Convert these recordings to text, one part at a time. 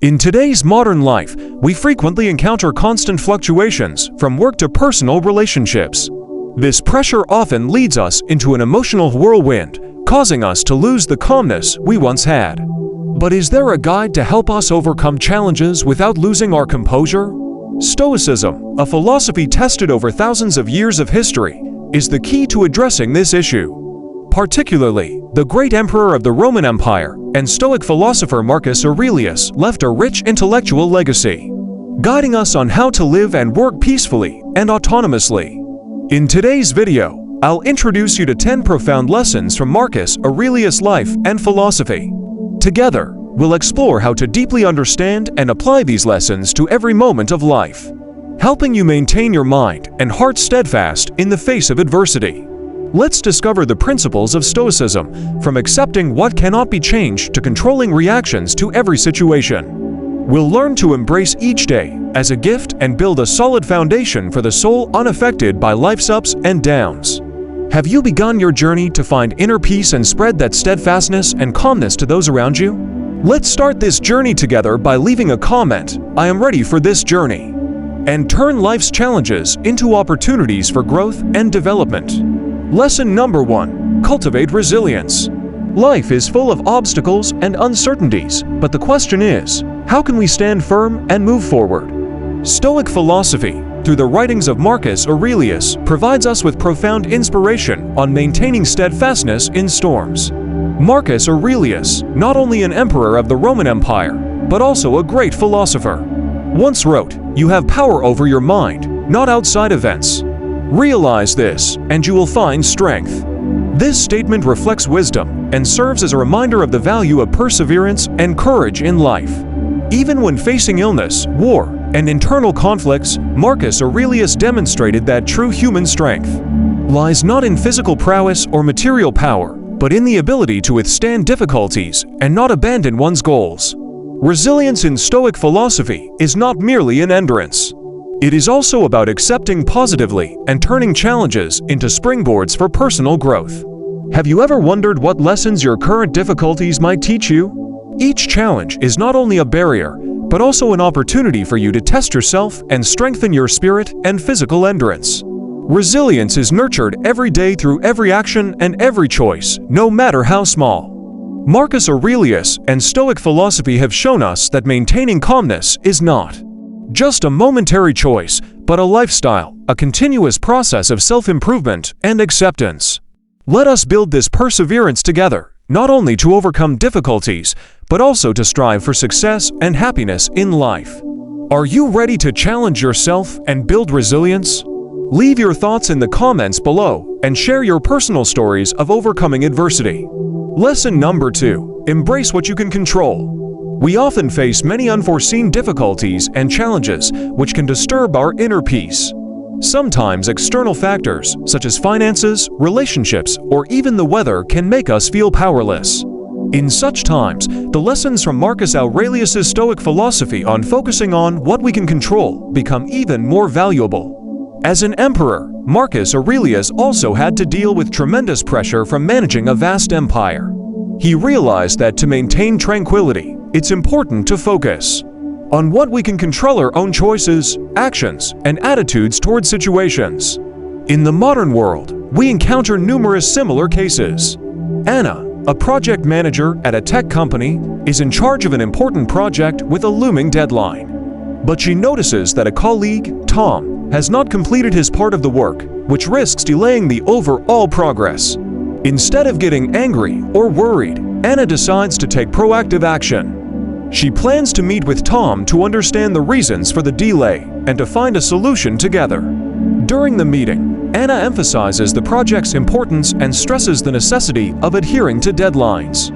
In today's modern life, we frequently encounter constant fluctuations from work to personal relationships. This pressure often leads us into an emotional whirlwind, causing us to lose the calmness we once had. But is there a guide to help us overcome challenges without losing our composure? Stoicism, a philosophy tested over thousands of years of history, is the key to addressing this issue. Particularly, the great emperor of the Roman Empire and Stoic philosopher Marcus Aurelius left a rich intellectual legacy, guiding us on how to live and work peacefully and autonomously. In today's video, I'll introduce you to 10 profound lessons from Marcus Aurelius' life and philosophy. Together, we'll explore how to deeply understand and apply these lessons to every moment of life, helping you maintain your mind and heart steadfast in the face of adversity. Let's discover the principles of Stoicism, from accepting what cannot be changed to controlling reactions to every situation. We'll learn to embrace each day as a gift and build a solid foundation for the soul unaffected by life's ups and downs. Have you begun your journey to find inner peace and spread that steadfastness and calmness to those around you? Let's start this journey together by leaving a comment, "I am ready for this journey," and turn life's challenges into opportunities for growth and development. Lesson number 1. Cultivate resilience. Life is full of obstacles and uncertainties, but the question is, how can we stand firm and move forward? Stoic philosophy, through the writings of Marcus Aurelius, provides us with profound inspiration on maintaining steadfastness in storms. Marcus Aurelius, not only an emperor of the Roman Empire, but also a great philosopher, once wrote, "You have power over your mind, not outside events. Realize this, and you will find strength." This statement reflects wisdom and serves as a reminder of the value of perseverance and courage in life. Even when facing illness, war, and internal conflicts, Marcus Aurelius demonstrated that true human strength lies not in physical prowess or material power, but in the ability to withstand difficulties and not abandon one's goals. Resilience in Stoic philosophy is not merely an endurance. It is also about accepting positively and turning challenges into springboards for personal growth. Have you ever wondered what lessons your current difficulties might teach you? Each challenge is not only a barrier, but also an opportunity for you to test yourself and strengthen your spirit and physical endurance. Resilience is nurtured every day through every action and every choice, no matter how small. Marcus Aurelius and Stoic philosophy have shown us that maintaining calmness is not just a momentary choice, but a lifestyle, a continuous process of self-improvement and acceptance. Let us build this perseverance together, not only to overcome difficulties, but also to strive for success and happiness in life. Are you ready to challenge yourself and build resilience? Leave your thoughts in the comments below and share your personal stories of overcoming adversity. Lesson number 2. Embrace what you can control. We often face many unforeseen difficulties and challenges which can disturb our inner peace. Sometimes external factors, such as finances, relationships, or even the weather, can make us feel powerless. In such times, the lessons from Marcus Aurelius' Stoic philosophy on focusing on what we can control become even more valuable. As an emperor, Marcus Aurelius also had to deal with tremendous pressure from managing a vast empire. He realized that to maintain tranquility, it's important to focus on what we can control: our own choices, actions, and attitudes toward situations. In the modern world, we encounter numerous similar cases. Anna, a project manager at a tech company, is in charge of an important project with a looming deadline. But she notices that a colleague, Tom, has not completed his part of the work, which risks delaying the overall progress. Instead of getting angry or worried, Anna decides to take proactive action. She plans to meet with Tom to understand the reasons for the delay and to find a solution together. During the meeting, Anna emphasizes the project's importance and stresses the necessity of adhering to deadlines.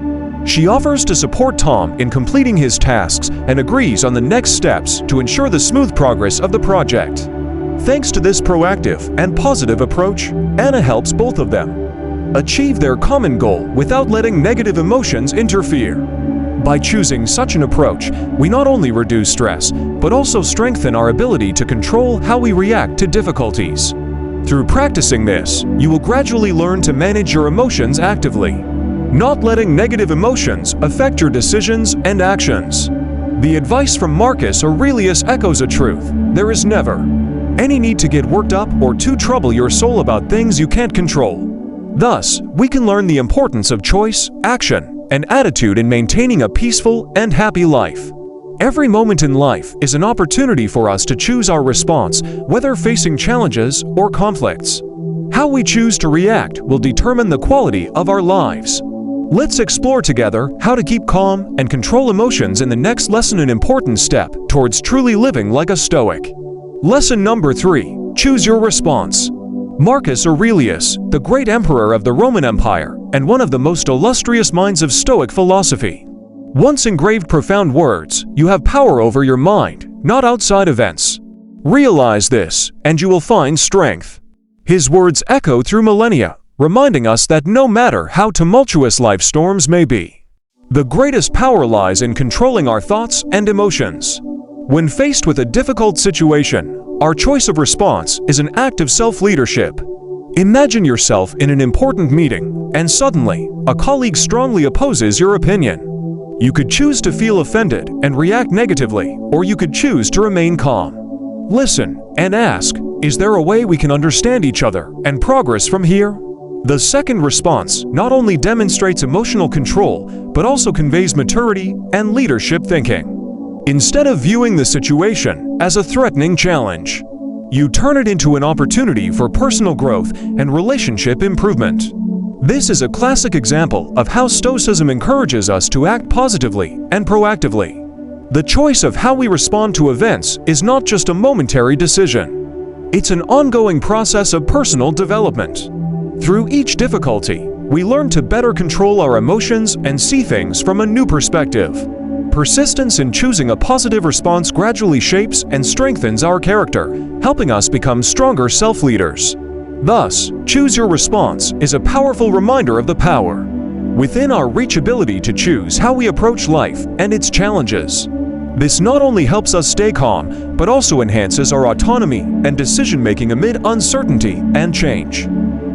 She offers to support Tom in completing his tasks and agrees on the next steps to ensure the smooth progress of the project. Thanks to this proactive and positive approach, Anna helps both of them achieve their common goal without letting negative emotions interfere. By choosing such an approach, we not only reduce stress, but also strengthen our ability to control how we react to difficulties. Through practicing this, you will gradually learn to manage your emotions actively, not letting negative emotions affect your decisions and actions. The advice from Marcus Aurelius echoes a truth: there is never any need to get worked up or to trouble your soul about things you can't control. Thus, we can learn the importance of choice, action, and attitude in maintaining a peaceful and happy life. Every moment in life is an opportunity for us to choose our response, whether facing challenges or conflicts. How we choose to react will determine the quality of our lives. Let's explore together how to keep calm and control emotions in the next lesson, an important step towards truly living like a Stoic. Lesson number 3. Choose your response. Marcus Aurelius, the great emperor of the Roman Empire and one of the most illustrious minds of Stoic philosophy, once engraved profound words: "You have power over your mind, not outside events. Realize this, and you will find strength." His words echo through millennia, reminding us that no matter how tumultuous life storms may be, the greatest power lies in controlling our thoughts and emotions. When faced with a difficult situation, our choice of response is an act of self-leadership. Imagine yourself in an important meeting, and suddenly, a colleague strongly opposes your opinion. You could choose to feel offended and react negatively, or you could choose to remain calm. Listen and ask, is there a way we can understand each other and progress from here? The second response not only demonstrates emotional control, but also conveys maturity and leadership thinking. Instead of viewing the situation as a threatening challenge, you turn it into an opportunity for personal growth and relationship improvement. This is a classic example of how Stoicism encourages us to act positively and proactively. The choice of how we respond to events is not just a momentary decision. It's an ongoing process of personal development. Through each difficulty, we learn to better control our emotions and see things from a new perspective. Persistence in choosing a positive response gradually shapes and strengthens our character, helping us become stronger self-leaders. Thus, choose your response is a powerful reminder of the power within our reach ability to choose how we approach life and its challenges. This not only helps us stay calm, but also enhances our autonomy and decision-making amid uncertainty and change.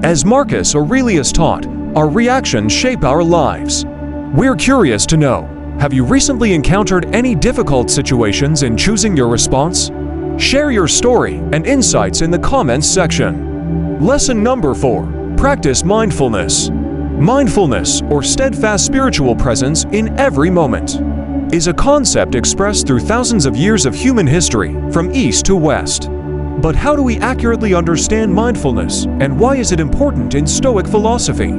As Marcus Aurelius taught, our reactions shape our lives. We're curious to know, have you recently encountered any difficult situations in choosing your response? Share your story and insights in the comments section. Lesson number 4. Practice mindfulness. Mindfulness, or steadfast spiritual presence in every moment, is a concept expressed through thousands of years of human history, from east to west. But how do we accurately understand mindfulness, and why is it important in Stoic philosophy?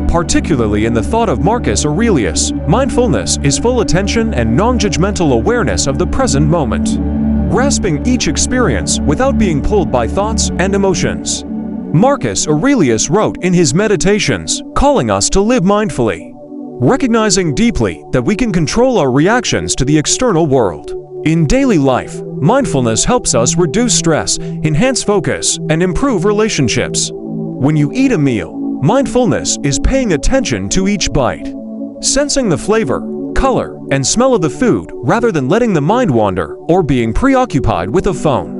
Particularly in the thought of Marcus Aurelius, mindfulness is full attention and non-judgmental awareness of the present moment, grasping each experience without being pulled by thoughts and emotions. Marcus Aurelius wrote in his Meditations, calling us to live mindfully, recognizing deeply that we can control our reactions to the external world. In daily life, mindfulness helps us reduce stress, enhance focus, and improve relationships. When you eat a meal, mindfulness is paying attention to each bite, sensing the flavor, color, and smell of the food rather than letting the mind wander or being preoccupied with a phone.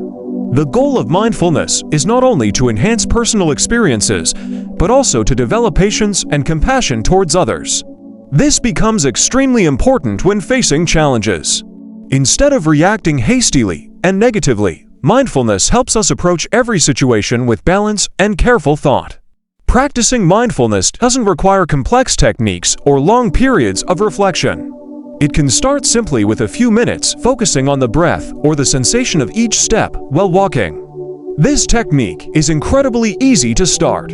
The goal of mindfulness is not only to enhance personal experiences, but also to develop patience and compassion towards others. This becomes extremely important when facing challenges. Instead of reacting hastily and negatively, mindfulness helps us approach every situation with balance and careful thought. Practicing mindfulness doesn't require complex techniques or long periods of reflection. It can start simply with a few minutes focusing on the breath or the sensation of each step while walking. This technique is incredibly easy to start.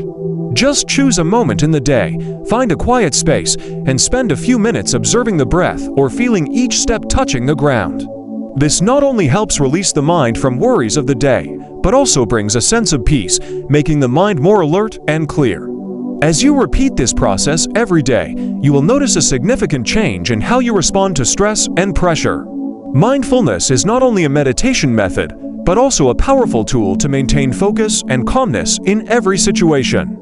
Just choose a moment in the day, find a quiet space, and spend a few minutes observing the breath or feeling each step touching the ground. This not only helps release the mind from worries of the day, but also brings a sense of peace, making the mind more alert and clear. As you repeat this process every day, you will notice a significant change in how you respond to stress and pressure. Mindfulness is not only a meditation method, but also a powerful tool to maintain focus and calmness in every situation.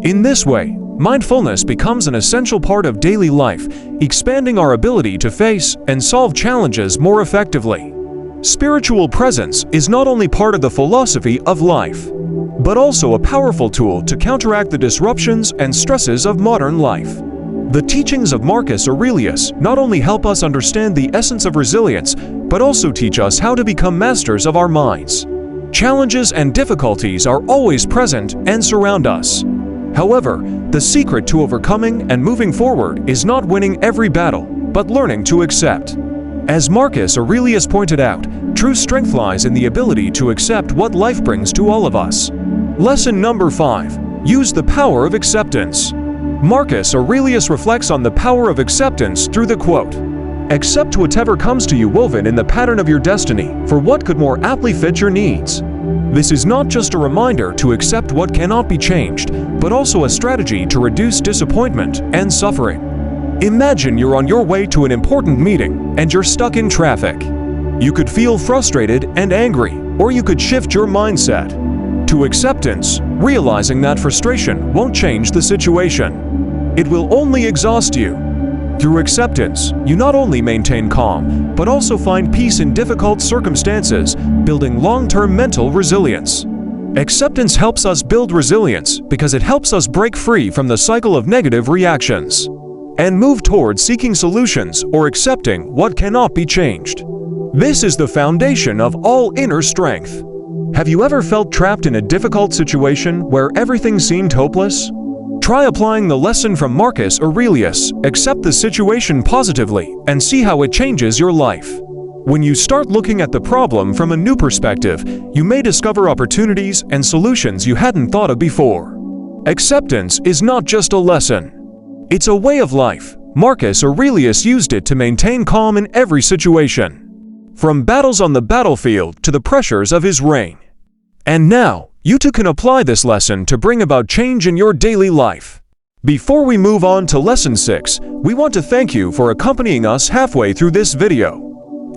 In this way, mindfulness becomes an essential part of daily life, expanding our ability to face and solve challenges more effectively. Spiritual presence is not only part of the philosophy of life, but also a powerful tool to counteract the disruptions and stresses of modern life. The teachings of Marcus Aurelius not only help us understand the essence of resilience, but also teach us how to become masters of our minds. Challenges and difficulties are always present and surround us. However, the secret to overcoming and moving forward is not winning every battle, but learning to accept. As Marcus Aurelius pointed out, true strength lies in the ability to accept what life brings to all of us. Lesson number 5. Use the power of acceptance. Marcus Aurelius reflects on the power of acceptance through the quote, "Accept whatever comes to you woven in the pattern of your destiny, for what could more aptly fit your needs?" This is not just a reminder to accept what cannot be changed, but also a strategy to reduce disappointment and suffering. Imagine you're on your way to an important meeting and you're stuck in traffic. You could feel frustrated and angry, or you could shift your mindset to acceptance, realizing that frustration won't change the situation. It will only exhaust you. Through acceptance, you not only maintain calm, but also find peace in difficult circumstances, building long-term mental resilience. Acceptance helps us build resilience because it helps us break free from the cycle of negative reactions and move toward seeking solutions or accepting what cannot be changed. This is the foundation of all inner strength. Have you ever felt trapped in a difficult situation where everything seemed hopeless? Try applying the lesson from Marcus Aurelius, accept the situation positively, and see how it changes your life. When you start looking at the problem from a new perspective, you may discover opportunities and solutions you hadn't thought of before. Acceptance is not just a lesson. It's a way of life. Marcus Aurelius used it to maintain calm in every situation, from battles on the battlefield to the pressures of his reign. And now, you too can apply this lesson to bring about change in your daily life. Before we move on to Lesson 6, we want to thank you for accompanying us halfway through this video.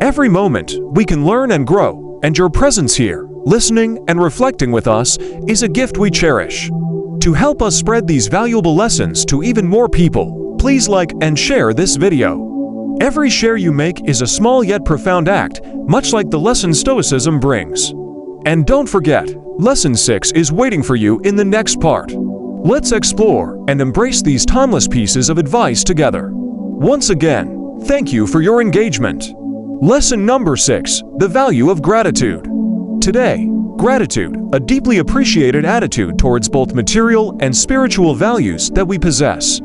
Every moment, we can learn and grow, and your presence here, listening and reflecting with us, is a gift we cherish. To help us spread these valuable lessons to even more people, please like and share this video. Every share you make is a small yet profound act, much like the lesson Stoicism brings. And don't forget, Lesson 6 is waiting for you in the next part. Let's explore and embrace these timeless pieces of advice together. Once again, thank you for your engagement. Lesson number 6, the value of gratitude. Today, gratitude, a deeply appreciated attitude towards both material and spiritual values that we possess,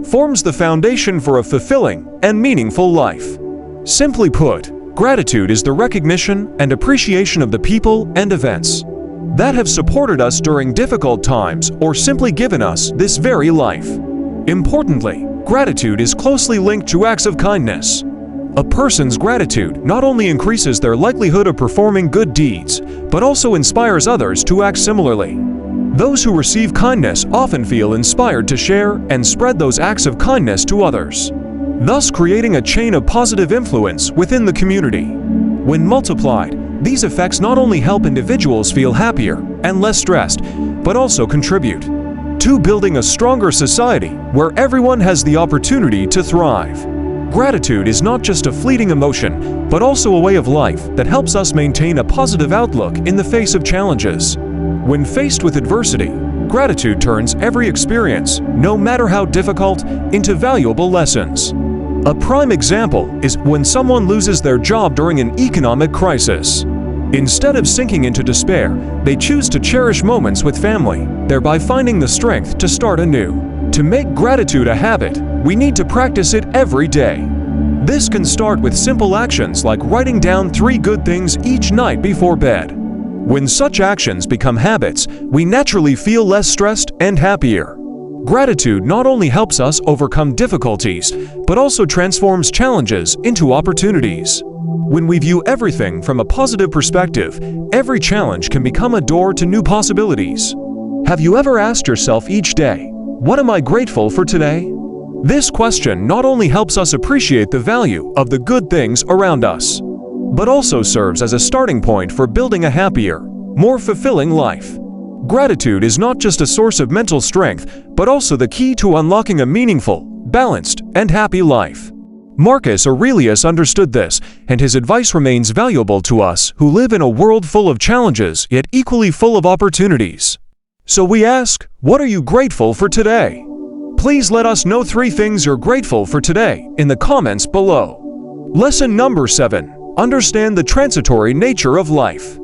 forms the foundation for a fulfilling and meaningful life. Simply put, gratitude is the recognition and appreciation of the people and events that have supported us during difficult times or simply given us this very life. Importantly, gratitude is closely linked to acts of kindness. A person's gratitude not only increases their likelihood of performing good deeds, but also inspires others to act similarly. Those who receive kindness often feel inspired to share and spread those acts of kindness to others, thus creating a chain of positive influence within the community. When multiplied, these effects not only help individuals feel happier and less stressed, but also contribute to building a stronger society where everyone has the opportunity to thrive. Gratitude is not just a fleeting emotion, but also a way of life that helps us maintain a positive outlook in the face of challenges. When faced with adversity, gratitude turns every experience, no matter how difficult, into valuable lessons. A prime example is when someone loses their job during an economic crisis. Instead of sinking into despair, they choose to cherish moments with family, thereby finding the strength to start anew. To make gratitude a habit, we need to practice it every day. This can start with simple actions like writing down 3 good things each night before bed. When such actions become habits, we naturally feel less stressed and happier. Gratitude not only helps us overcome difficulties, but also transforms challenges into opportunities. When we view everything from a positive perspective, every challenge can become a door to new possibilities. Have you ever asked yourself each day, "What am I grateful for today?" This question not only helps us appreciate the value of the good things around us, but also serves as a starting point for building a happier, more fulfilling life. Gratitude is not just a source of mental strength, but also the key to unlocking a meaningful, balanced, and happy life. Marcus Aurelius understood this, and his advice remains valuable to us who live in a world full of challenges yet equally full of opportunities. So we ask, what are you grateful for today? Please let us know 3 things you're grateful for today in the comments below. Lesson number 7. Understand the transitory nature of life.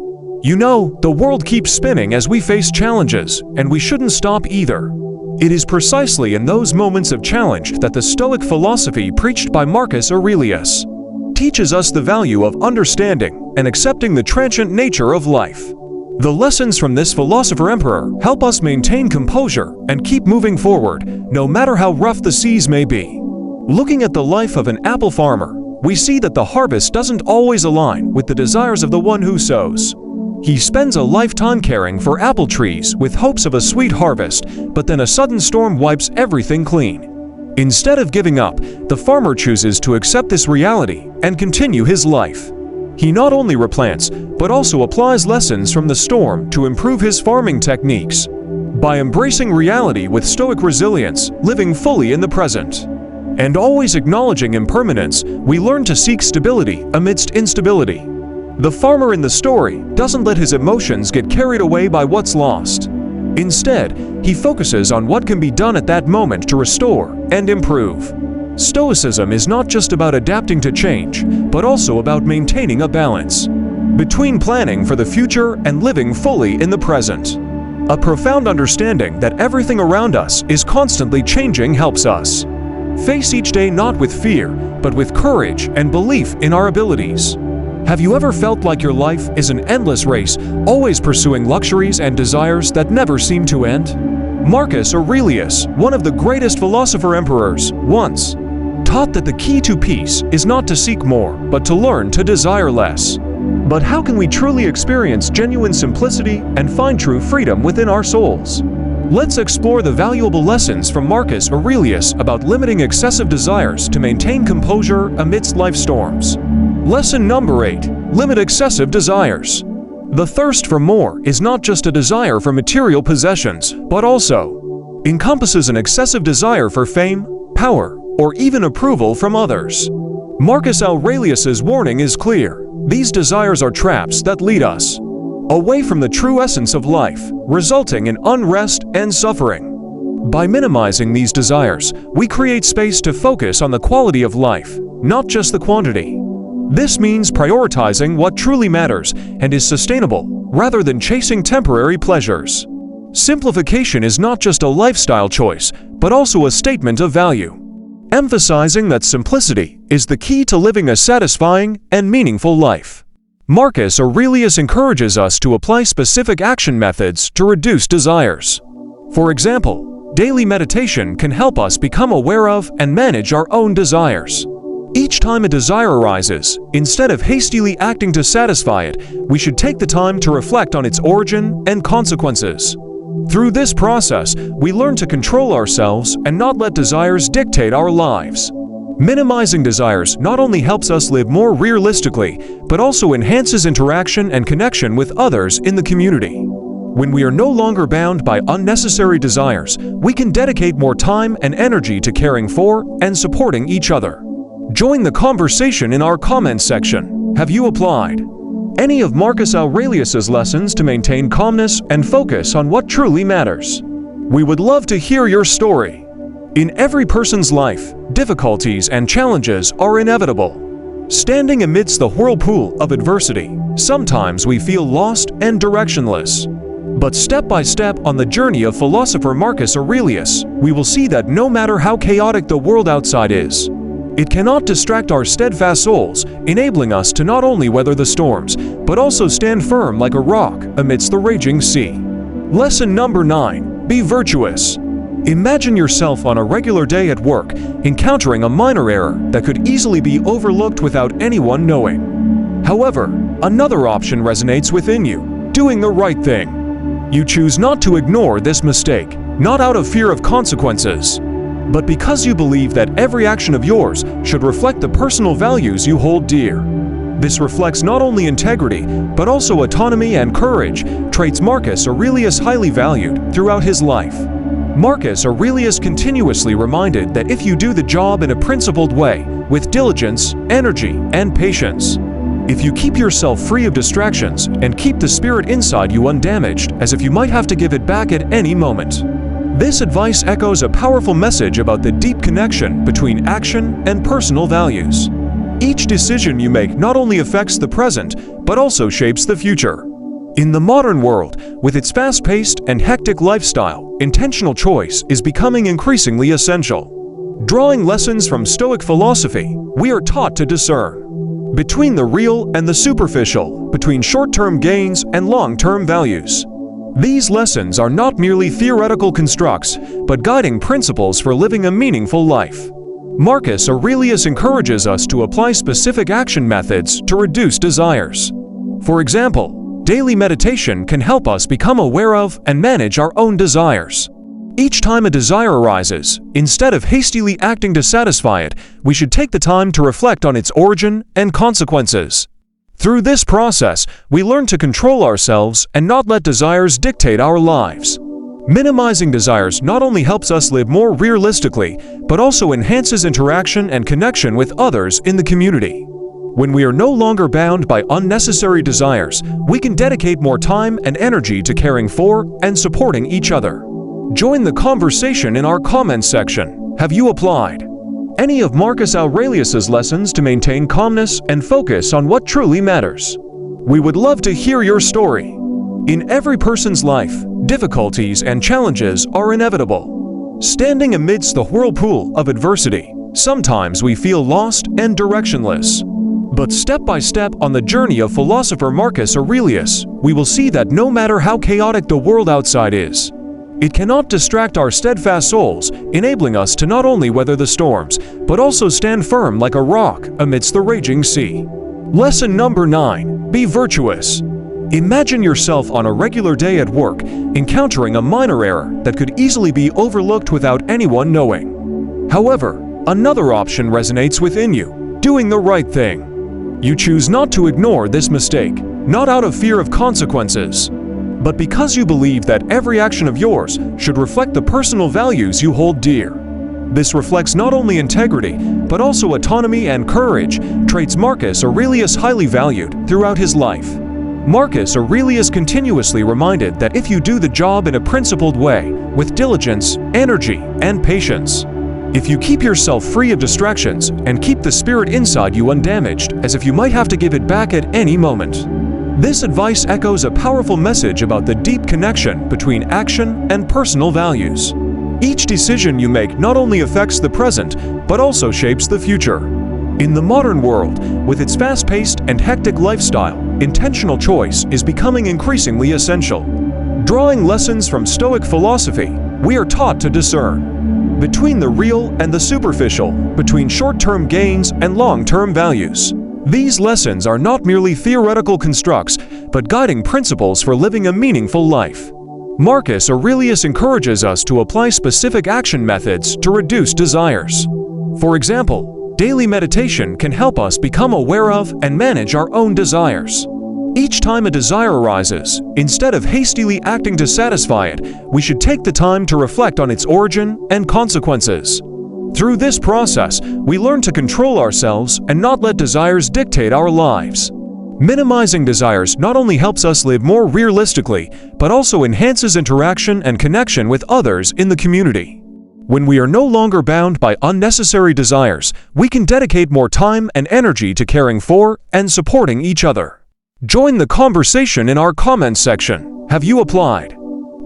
You know, the world keeps spinning as we face challenges, and we shouldn't stop either. It is precisely in those moments of challenge that the Stoic philosophy preached by Marcus Aurelius teaches us the value of understanding and accepting the transient nature of life. The lessons from this philosopher emperor help us maintain composure and keep moving forward, no matter how rough the seas may be. Looking at the life of an apple farmer, we see that the harvest doesn't always align with the desires of the one who sows. He spends a lifetime caring for apple trees with hopes of a sweet harvest, but then a sudden storm wipes everything clean. Instead of giving up, the farmer chooses to accept this reality and continue his life. He not only replants, but also applies lessons from the storm to improve his farming techniques. By embracing reality with stoic resilience, living fully in the present, and always acknowledging impermanence, we learn to seek stability amidst instability. The farmer in the story doesn't let his emotions get carried away by what's lost. Instead, he focuses on what can be done at that moment to restore and improve. Stoicism is not just about adapting to change, but also about maintaining a balance between planning for the future and living fully in the present. A profound understanding that everything around us is constantly changing helps us face each day not with fear, but with courage and belief in our abilities. Have you ever felt like your life is an endless race, always pursuing luxuries and desires that never seem to end? Marcus Aurelius, one of the greatest philosopher emperors, once taught that the key to peace is not to seek more, but to learn to desire less. But how can we truly experience genuine simplicity and find true freedom within our souls? Let's explore the valuable lessons from Marcus Aurelius about limiting excessive desires to maintain composure amidst life storms. Lesson number 8. Limit excessive desires. The thirst for more is not just a desire for material possessions, but also encompasses an excessive desire for fame, power, or even approval from others. Marcus Aurelius's warning is clear. These desires are traps that lead us away from the true essence of life, resulting in unrest and suffering. By minimizing these desires, we create space to focus on the quality of life, not just the quantity. This means prioritizing what truly matters and is sustainable, rather than chasing temporary pleasures. Simplification is not just a lifestyle choice, but also a statement of value, emphasizing that simplicity is the key to living a satisfying and meaningful life. Marcus Aurelius encourages us to apply specific action methods to reduce desires. For example, daily meditation can help us become aware of and manage our own desires. Each time a desire arises, instead of hastily acting to satisfy it, we should take the time to reflect on its origin and consequences. Through this process, we learn to control ourselves and not let desires dictate our lives. Minimizing desires not only helps us live more realistically, but also enhances interaction and connection with others in the community. When we are no longer bound by unnecessary desires, we can dedicate more time and energy to caring for and supporting each other. Join the conversation in our comments section. Have you applied any of Marcus Aurelius's lessons to maintain calmness and focus on what truly matters? We would love to hear your story. In every person's life, difficulties and challenges are inevitable. Standing amidst the whirlpool of adversity, sometimes we feel lost and directionless. But step by step on the journey of philosopher Marcus Aurelius, we will see that no matter how chaotic the world outside is, it cannot distract our steadfast souls, enabling us to not only weather the storms, but also stand firm like a rock amidst the raging sea. Lesson number 9. Be virtuous. Imagine yourself on a regular day at work, encountering a minor error that could easily be overlooked without anyone knowing. However, another option resonates within you: doing the right thing. You choose not to ignore this mistake, not out of fear of consequences, but because you believe that every action of yours should reflect the personal values you hold dear. This reflects not only integrity, but also autonomy and courage, traits Marcus Aurelius highly valued throughout his life. Marcus Aurelius continuously reminded that if you do the job in a principled way, with diligence, energy, and patience, if you keep yourself free of distractions and keep the spirit inside you undamaged, as if you might have to give it back at any moment, This advice echoes a powerful message about the deep connection between action and personal values. Each decision you make not only affects the present, but also shapes the future. In the modern world, with its fast-paced and hectic lifestyle, intentional choice is becoming increasingly essential. Drawing lessons from Stoic philosophy, we are taught to discern between the real and the superficial, between short-term gains and long-term values. These lessons are not merely theoretical constructs, but guiding principles for living a meaningful life. Marcus Aurelius encourages us to apply specific action methods to reduce desires. For example, daily meditation can help us become aware of and manage our own desires. Each time a desire arises, instead of hastily acting to satisfy it, we should take the time to reflect on its origin and consequences. Through this process, we learn to control ourselves and not let desires dictate our lives. Minimizing desires not only helps us live more realistically, but also enhances interaction and connection with others in the community. When we are no longer bound by unnecessary desires, we can dedicate more time and energy to caring for and supporting each other. Join the conversation in our comments section. Have you applied any of Marcus Aurelius's lessons to maintain calmness and focus on what truly matters? We would love to hear your story. In every person's life, difficulties and challenges are inevitable. Standing amidst the whirlpool of adversity, sometimes we feel lost and directionless. But step by step on the journey of philosopher Marcus Aurelius, we will see that no matter how chaotic the world outside is, it cannot distract our steadfast souls, enabling us to not only weather the storms, but also stand firm like a rock amidst the raging sea. Lesson number 9. Be virtuous. Imagine yourself on a regular day at work, encountering a minor error that could easily be overlooked without anyone knowing. However, another option resonates within you: doing the right thing. You choose not to ignore this mistake, not out of fear of consequences, but because you believe that every action of yours should reflect the personal values you hold dear. This reflects not only integrity, but also autonomy and courage, traits Marcus Aurelius highly valued throughout his life. Marcus Aurelius continuously reminded that if you do the job in a principled way, with diligence, energy, and patience, if you keep yourself free of distractions and keep the spirit inside you undamaged, as if you might have to give it back at any moment. This advice echoes a powerful message about the deep connection between action and personal values. Each decision you make not only affects the present, but also shapes the future. In the modern world, with its fast-paced and hectic lifestyle, intentional choice is becoming increasingly essential. Drawing lessons from Stoic philosophy, we are taught to discern between the real and the superficial, between short-term gains and long-term values. These lessons are not merely theoretical constructs, but guiding principles for living a meaningful life. Marcus Aurelius encourages us to apply specific action methods to reduce desires. For example, daily meditation can help us become aware of and manage our own desires. Each time a desire arises, instead of hastily acting to satisfy it, we should take the time to reflect on its origin and consequences. Through this process, we learn to control ourselves and not let desires dictate our lives. Minimizing desires not only helps us live more realistically, but also enhances interaction and connection with others in the community. When we are no longer bound by unnecessary desires, we can dedicate more time and energy to caring for and supporting each other. Join the conversation in our comments section. Have you applied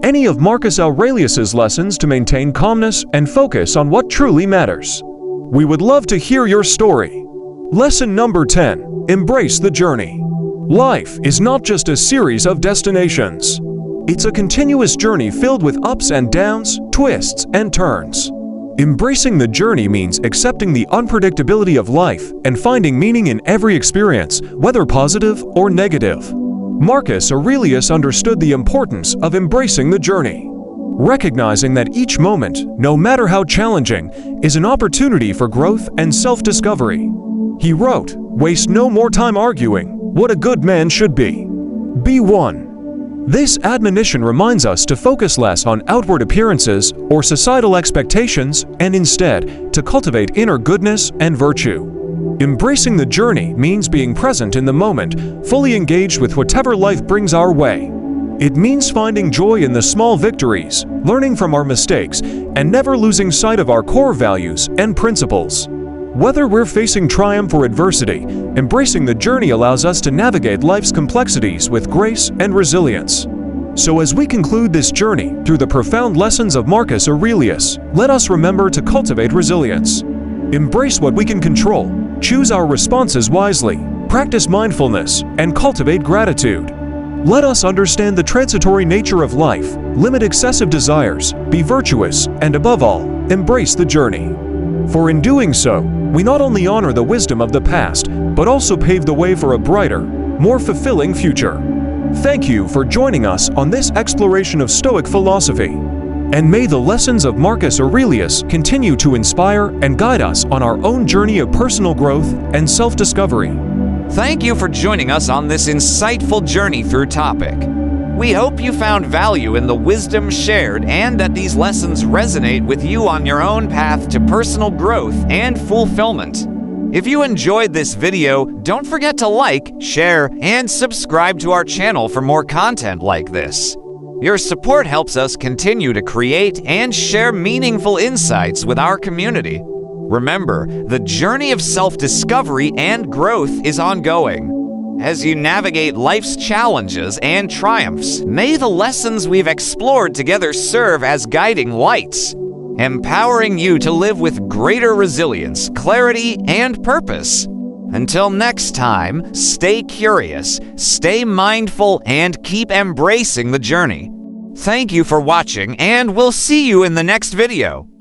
any of Marcus Aurelius's lessons to maintain calmness and focus on what truly matters? We would love to hear your story. Lesson number 10. Embrace the journey. Life is not just a series of destinations. It's a continuous journey filled with ups and downs, twists and turns. Embracing the journey means accepting the unpredictability of life and finding meaning in every experience, whether positive or negative. Marcus Aurelius understood the importance of embracing the journey, recognizing that each moment, no matter how challenging, is an opportunity for growth and self-discovery. He wrote, "Waste no more time arguing what a good man should be. Be one." This admonition reminds us to focus less on outward appearances or societal expectations and instead to cultivate inner goodness and virtue. Embracing the journey means being present in the moment, fully engaged with whatever life brings our way. It means finding joy in the small victories, learning from our mistakes, and never losing sight of our core values and principles. Whether we're facing triumph or adversity, embracing the journey allows us to navigate life's complexities with grace and resilience. So as we conclude this journey through the profound lessons of Marcus Aurelius, let us remember to cultivate resilience. Embrace what we can control, choose our responses wisely, practice mindfulness, and cultivate gratitude. Let us understand the transitory nature of life, limit excessive desires, be virtuous, and above all, embrace the journey. For in doing so, we not only honor the wisdom of the past, but also pave the way for a brighter, more fulfilling future. Thank you for joining us on this exploration of Stoic philosophy. And may the lessons of Marcus Aurelius continue to inspire and guide us on our own journey of personal growth and self-discovery. Thank you for joining us on this insightful journey through topic. We hope you found value in the wisdom shared and that these lessons resonate with you on your own path to personal growth and fulfillment. If you enjoyed this video, don't forget to like, share, and subscribe to our channel for more content like this. Your support helps us continue to create and share meaningful insights with our community. Remember, the journey of self-discovery and growth is ongoing. As you navigate life's challenges and triumphs, may the lessons we've explored together serve as guiding lights, empowering you to live with greater resilience, clarity, and purpose. Until next time, stay curious, stay mindful, and keep embracing the journey. Thank you for watching, and we'll see you in the next video.